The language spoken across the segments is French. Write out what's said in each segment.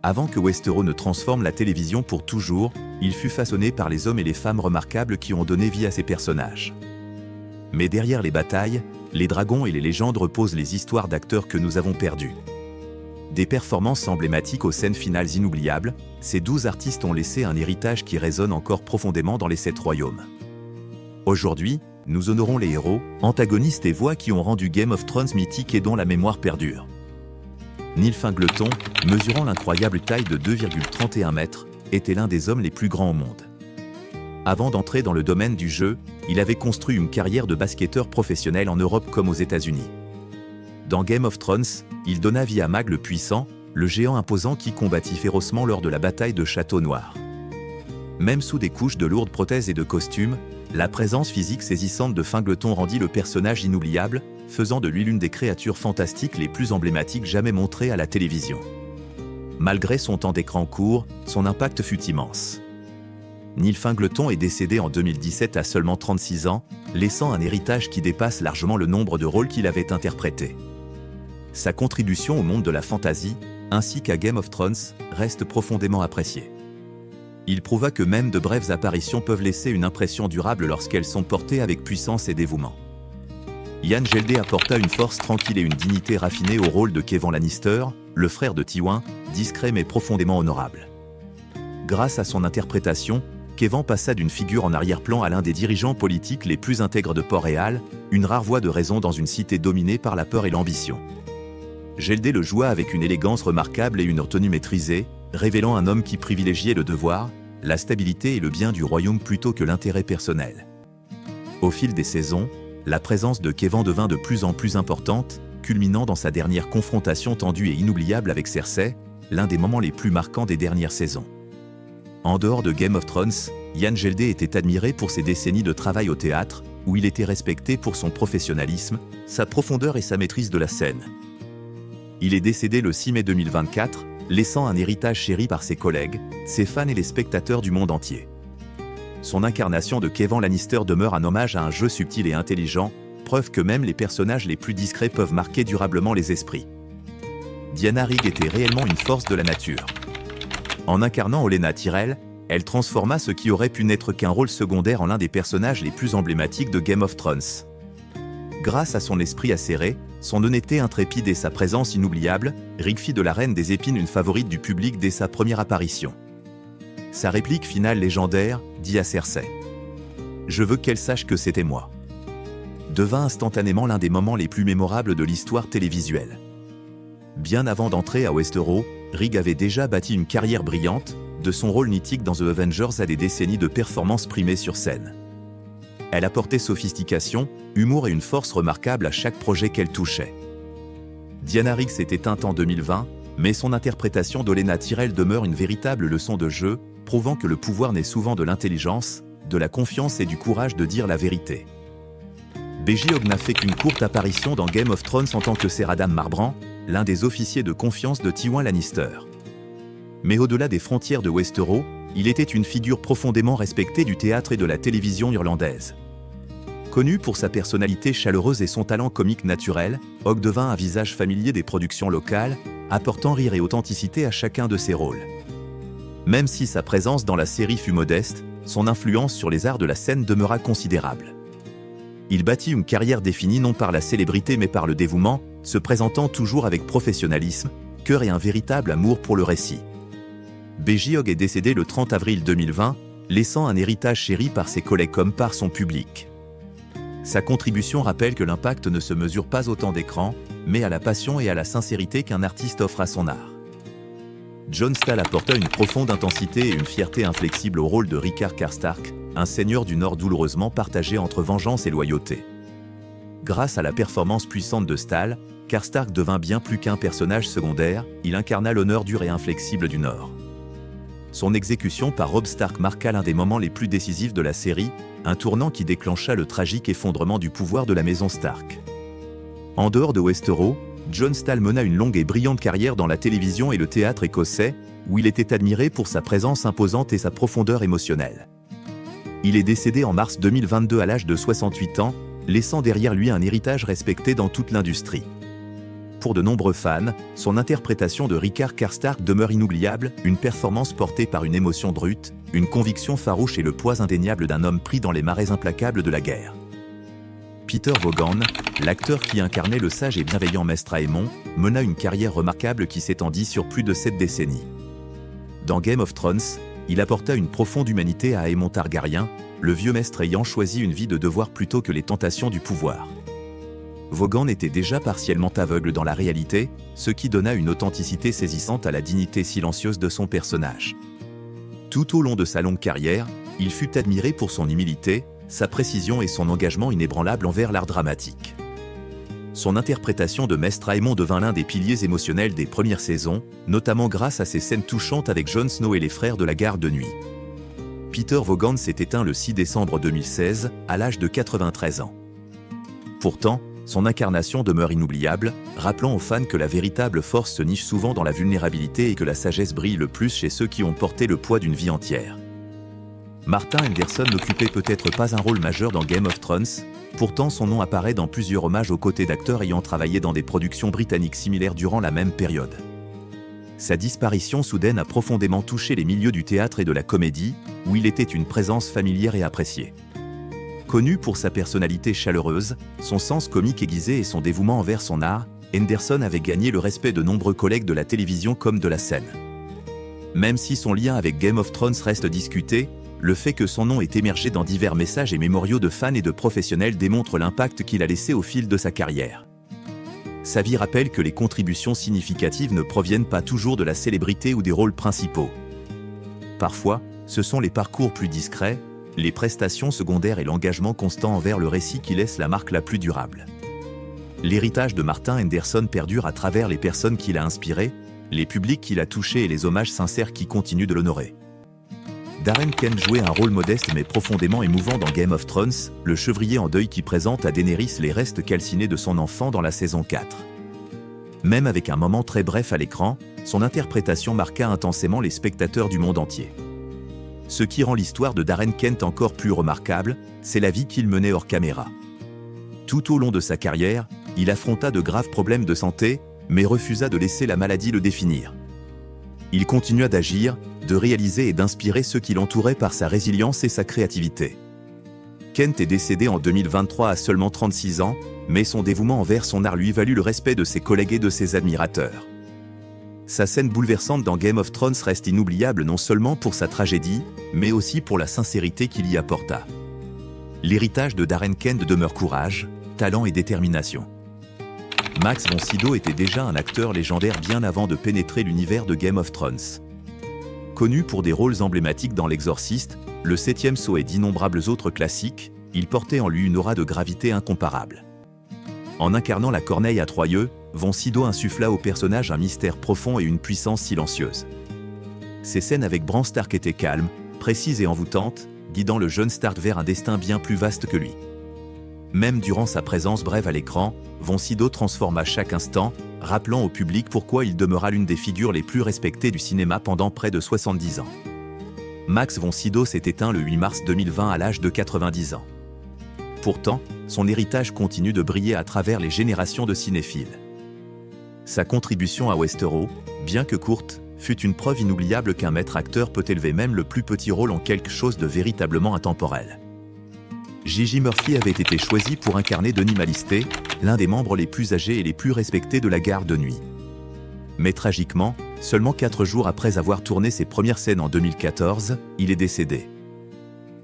Avant que Westeros ne transforme la télévision pour toujours, il fut façonné par les hommes et les femmes remarquables qui ont donné vie à ces personnages. Mais derrière les batailles, les dragons et les légendes reposent les histoires d'acteurs que nous avons perdus. Des performances emblématiques aux scènes finales inoubliables, ces 12 artistes ont laissé un héritage qui résonne encore profondément dans les 7 royaumes. Aujourd'hui, nous honorons les héros, antagonistes et voix qui ont rendu Game of Thrones mythique et dont la mémoire perdure. Neil Fingleton, mesurant l'incroyable taille de 2,31 mètres, était l'un des hommes les plus grands au monde. Avant d'entrer dans le domaine du jeu, il avait construit une carrière de basketteur professionnel en Europe comme aux États-Unis. Dans Game of Thrones, il donna vie à Mag le Puissant, le géant imposant qui combattit férocement lors de la bataille de Château Noir. Même sous des couches de lourdes prothèses et de costumes, la présence physique saisissante de Fingleton rendit le personnage inoubliable, faisant de lui l'une des créatures fantastiques les plus emblématiques jamais montrées à la télévision. Malgré son temps d'écran court, son impact fut immense. Neil Fingleton est décédé en 2017 à seulement 36 ans, laissant un héritage qui dépasse largement le nombre de rôles qu'il avait interprétés. Sa contribution au monde de la fantasy, ainsi qu'à Game of Thrones, reste profondément appréciée. Il prouva que même de brèves apparitions peuvent laisser une impression durable lorsqu'elles sont portées avec puissance et dévouement. Ian Geldé apporta une force tranquille et une dignité raffinée au rôle de Kevan Lannister, le frère de Tywin, discret mais profondément honorable. Grâce à son interprétation, Kevan passa d'une figure en arrière-plan à l'un des dirigeants politiques les plus intègres de Port-Réal, une rare voix de raison dans une cité dominée par la peur et l'ambition. Geldé le joua avec une élégance remarquable et une retenue maîtrisée, révélant un homme qui privilégiait le devoir, la stabilité et le bien du royaume plutôt que l'intérêt personnel. Au fil des saisons, la présence de Kevan devint de plus en plus importante, culminant dans sa dernière confrontation tendue et inoubliable avec Cersei, l'un des moments les plus marquants des dernières saisons. En dehors de Game of Thrones, Ian Geldé était admiré pour ses décennies de travail au théâtre, où il était respecté pour son professionnalisme, sa profondeur et sa maîtrise de la scène. Il est décédé le 6 mai 2024, laissant un héritage chéri par ses collègues, ses fans et les spectateurs du monde entier. Son incarnation de Kevan Lannister demeure un hommage à un jeu subtil et intelligent, preuve que même les personnages les plus discrets peuvent marquer durablement les esprits. Diana Rigg était réellement une force de la nature. En incarnant Olenna Tyrell, elle transforma ce qui aurait pu n'être qu'un rôle secondaire en l'un des personnages les plus emblématiques de Game of Thrones. Grâce à son esprit acéré, son honnêteté intrépide et sa présence inoubliable, Rigg fit de la Reine des Épines une favorite du public dès sa première apparition. Sa réplique finale légendaire, dit à Cersei « Je veux qu'elle sache que c'était moi », devint instantanément l'un des moments les plus mémorables de l'histoire télévisuelle. Bien avant d'entrer à Westeros, Rigg avait déjà bâti une carrière brillante, de son rôle mythique dans The Avengers à des décennies de performances primées sur scène. Elle apportait sophistication, humour et une force remarquable à chaque projet qu'elle touchait. Diana Rigg s'est éteinte en 2020, mais son interprétation d'Olenna Tyrell demeure une véritable leçon de jeu, prouvant que le pouvoir naît souvent de l'intelligence, de la confiance et du courage de dire la vérité. BJ Hogg n'a fait qu'une courte apparition dans Game of Thrones en tant que Ser Adam Marbrand, l'un des officiers de confiance de Tywin Lannister. Mais au-delà des frontières de Westeros, il était une figure profondément respectée du théâtre et de la télévision irlandaise. Connu pour sa personnalité chaleureuse et son talent comique naturel, Hogg devint un visage familier des productions locales, apportant rire et authenticité à chacun de ses rôles. Même si sa présence dans la série fut modeste, son influence sur les arts de la scène demeura considérable. Il bâtit une carrière définie non par la célébrité mais par le dévouement, se présentant toujours avec professionnalisme, cœur et un véritable amour pour le récit. BJ Hogg est décédé le 30 avril 2020, laissant un héritage chéri par ses collègues comme par son public. Sa contribution rappelle que l'impact ne se mesure pas au temps d'écran, mais à la passion et à la sincérité qu'un artiste offre à son art. Jon Stahl apporta une profonde intensité et une fierté inflexible au rôle de Rickard Karstark, un seigneur du Nord douloureusement partagé entre vengeance et loyauté. Grâce à la performance puissante de Stahl, Karstark devint bien plus qu'un personnage secondaire, il incarna l'honneur dur et inflexible du Nord. Son exécution par Robb Stark marqua l'un des moments les plus décisifs de la série, un tournant qui déclencha le tragique effondrement du pouvoir de la maison Stark. En dehors de Westeros, Jon Stahl mena une longue et brillante carrière dans la télévision et le théâtre écossais, où il était admiré pour sa présence imposante et sa profondeur émotionnelle. Il est décédé en mars 2022 à l'âge de 68 ans, laissant derrière lui un héritage respecté dans toute l'industrie. pour de nombreux fans, son interprétation de Rickard Karstark demeure inoubliable, une performance portée par une émotion brute, une conviction farouche et le poids indéniable d'un homme pris dans les marais implacables de la guerre. Peter Vaughan, l'acteur qui incarnait le sage et bienveillant Maestre Aemon, mena une carrière remarquable qui s'étendit sur plus de 7 décennies. Dans Game of Thrones, il apporta une profonde humanité à Aemon Targaryen, le vieux maître ayant choisi une vie de devoir plutôt que les tentations du pouvoir. Vaughan était déjà partiellement aveugle dans la réalité, ce qui donna une authenticité saisissante à la dignité silencieuse de son personnage. Tout au long de sa longue carrière, il fut admiré pour son humilité, sa précision et son engagement inébranlable envers l'art dramatique. Son interprétation de Maestre Aemon devint l'un des piliers émotionnels des premières saisons, notamment grâce à ses scènes touchantes avec Jon Snow et les frères de la Garde de Nuit. Peter Vaughan s'est éteint le 6 décembre 2016, à l'âge de 93 ans. Pourtant, son incarnation demeure inoubliable, rappelant aux fans que la véritable force se niche souvent dans la vulnérabilité et que la sagesse brille le plus chez ceux qui ont porté le poids d'une vie entière. Martin Henderson n'occupait peut-être pas un rôle majeur dans Game of Thrones, pourtant son nom apparaît dans plusieurs hommages aux côtés d'acteurs ayant travaillé dans des productions britanniques similaires durant la même période. Sa disparition soudaine a profondément touché les milieux du théâtre et de la comédie, où il était une présence familière et appréciée. Connu pour sa personnalité chaleureuse, son sens comique aiguisé et son dévouement envers son art, Henderson avait gagné le respect de nombreux collègues de la télévision comme de la scène. Même si son lien avec Game of Thrones reste discuté, le fait que son nom ait émergé dans divers messages et mémoriaux de fans et de professionnels démontre l'impact qu'il a laissé au fil de sa carrière. Sa vie rappelle que les contributions significatives ne proviennent pas toujours de la célébrité ou des rôles principaux. Parfois, ce sont les parcours plus discrets, les prestations secondaires et l'engagement constant envers le récit qui laissent la marque la plus durable. L'héritage de Martin Henderson perdure à travers les personnes qu'il a inspirées, les publics qu'il a touchés et les hommages sincères qui continuent de l'honorer. Darren Kent jouait un rôle modeste mais profondément émouvant dans Game of Thrones, le chevrier en deuil qui présente à Daenerys les restes calcinés de son enfant dans la saison 4. Même avec un moment très bref à l'écran, son interprétation marqua intensément les spectateurs du monde entier. Ce qui rend l'histoire de Darren Kent encore plus remarquable, c'est la vie qu'il menait hors caméra. Tout au long de sa carrière, il affronta de graves problèmes de santé, mais refusa de laisser la maladie le définir. Il continua d'agir, de réaliser et d'inspirer ceux qui l'entouraient par sa résilience et sa créativité. Kent est décédé en 2023 à seulement 36 ans, mais son dévouement envers son art lui valut le respect de ses collègues et de ses admirateurs. Sa scène bouleversante dans Game of Thrones reste inoubliable non seulement pour sa tragédie, mais aussi pour la sincérité qu'il y apporta. L'héritage de Darren Kent demeure courage, talent et détermination. Max von Sydow était déjà un acteur légendaire bien avant de pénétrer l'univers de Game of Thrones. Connu pour des rôles emblématiques dans L'Exorciste, Le Septième Sceau et d'innombrables autres classiques, il portait en lui une aura de gravité incomparable. En incarnant la Corneille à Troyeux, von Sydow insuffla au personnage un mystère profond et une puissance silencieuse. Ses scènes avec Bran Stark étaient calmes, précises et envoûtantes, guidant le jeune Stark vers un destin bien plus vaste que lui. Même durant sa présence brève à l'écran, von Sydow transforma chaque instant, rappelant au public pourquoi il demeura l'une des figures les plus respectées du cinéma pendant près de 70 ans. Max von Sydow s'est éteint le 8 mars 2020 à l'âge de 90 ans. Pourtant, son héritage continue de briller à travers les générations de cinéphiles. Sa contribution à Westeros, bien que courte, fut une preuve inoubliable qu'un maître acteur peut élever même le plus petit rôle en quelque chose de véritablement intemporel. Gigi Murphy avait été choisi pour incarner Denis Malisté, l'un des membres les plus âgés et les plus respectés de la Garde de Nuit. Mais tragiquement, seulement 4 jours après avoir tourné ses premières scènes en 2014, il est décédé.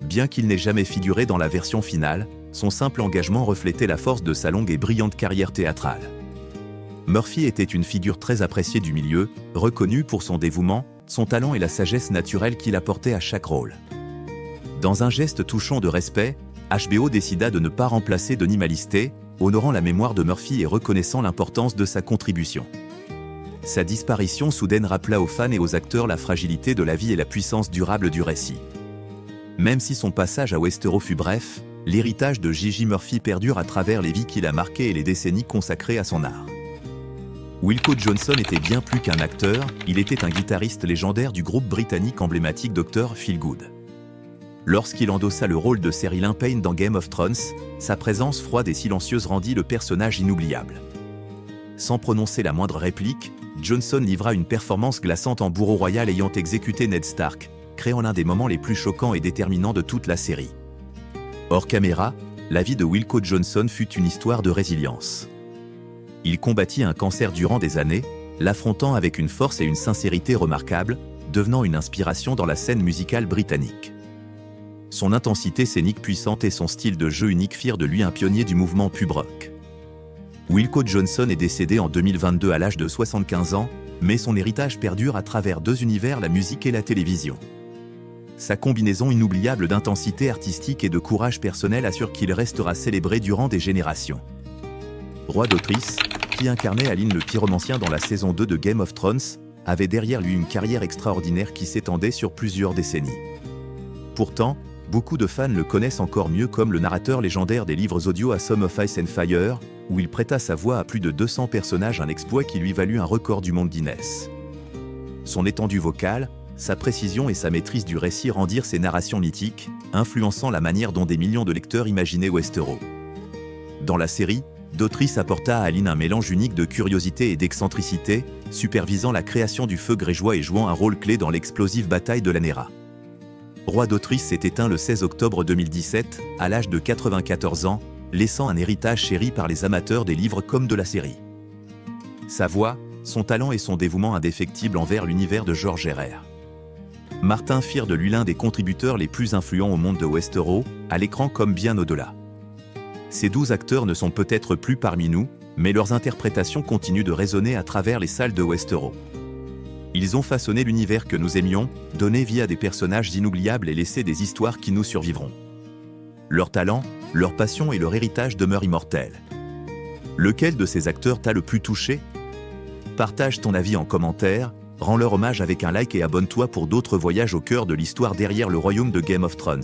Bien qu'il n'ait jamais figuré dans la version finale, son simple engagement reflétait la force de sa longue et brillante carrière théâtrale. Murphy était une figure très appréciée du milieu, reconnue pour son dévouement, son talent et la sagesse naturelle qu'il apportait à chaque rôle. Dans un geste touchant de respect, HBO décida de ne pas remplacer Denis Malisté, honorant la mémoire de Murphy et reconnaissant l'importance de sa contribution. Sa disparition soudaine rappela aux fans et aux acteurs la fragilité de la vie et la puissance durable du récit. Même si son passage à Westeros fut bref, l'héritage de Gigi Murphy perdure à travers les vies qu'il a marquées et les décennies consacrées à son art. Wilko Johnson était bien plus qu'un acteur, il était un guitariste légendaire du groupe britannique emblématique Dr. Feelgood. Lorsqu'il endossa le rôle de Ser Ilyn Payne dans Game of Thrones, sa présence froide et silencieuse rendit le personnage inoubliable. Sans prononcer la moindre réplique, Johnson livra une performance glaçante en bourreau royal ayant exécuté Ned Stark, créant l'un des moments les plus choquants et déterminants de toute la série. Hors caméra, la vie de Wilko Johnson fut une histoire de résilience. Il combattit un cancer durant des années, l'affrontant avec une force et une sincérité remarquables, devenant une inspiration dans la scène musicale britannique. Son intensité scénique puissante et son style de jeu unique firent de lui un pionnier du mouvement pub rock. Wilko Johnson est décédé en 2022 à l'âge de 75 ans, mais son héritage perdure à travers deux univers, la musique et la télévision. Sa combinaison inoubliable d'intensité artistique et de courage personnel assure qu'il restera célébré durant des générations. Roi d'Autrice, qui incarnait Aline le pyromancien dans la saison 2 de Game of Thrones, avait derrière lui une carrière extraordinaire qui s'étendait sur plusieurs décennies. Pourtant, beaucoup de fans le connaissent encore mieux comme le narrateur légendaire des livres audio A Song of Ice and Fire, où il prêta sa voix à plus de 200 personnages, un exploit qui lui valut un record du monde Guinness. Son étendue vocale, sa précision et sa maîtrise du récit rendirent ses narrations mythiques, influençant la manière dont des millions de lecteurs imaginaient Westeros. Dans la série, Dotrice apporta à Aline un mélange unique de curiosité et d'excentricité, supervisant la création du feu grégeois et jouant un rôle clé dans l'explosive bataille de Lanera. Roi d'Autrice s'est éteint le 16 octobre 2017, à l'âge de 94 ans, laissant un héritage chéri par les amateurs des livres comme de la série. Sa voix, son talent et son dévouement indéfectible envers l'univers de George R.R. Martin firent de lui l'un des contributeurs les plus influents au monde de Westeros, à l'écran comme bien au-delà. Ces 12 acteurs ne sont peut-être plus parmi nous, mais leurs interprétations continuent de résonner à travers les salles de Westeros. Ils ont façonné l'univers que nous aimions, donné vie à des personnages inoubliables et laissé des histoires qui nous survivront. Leur talent, leur passion et leur héritage demeurent immortels. Lequel de ces acteurs t'a le plus touché? Partage ton avis en commentaire, rends leur hommage avec un like et abonne-toi pour d'autres voyages au cœur de l'histoire derrière le royaume de Game of Thrones.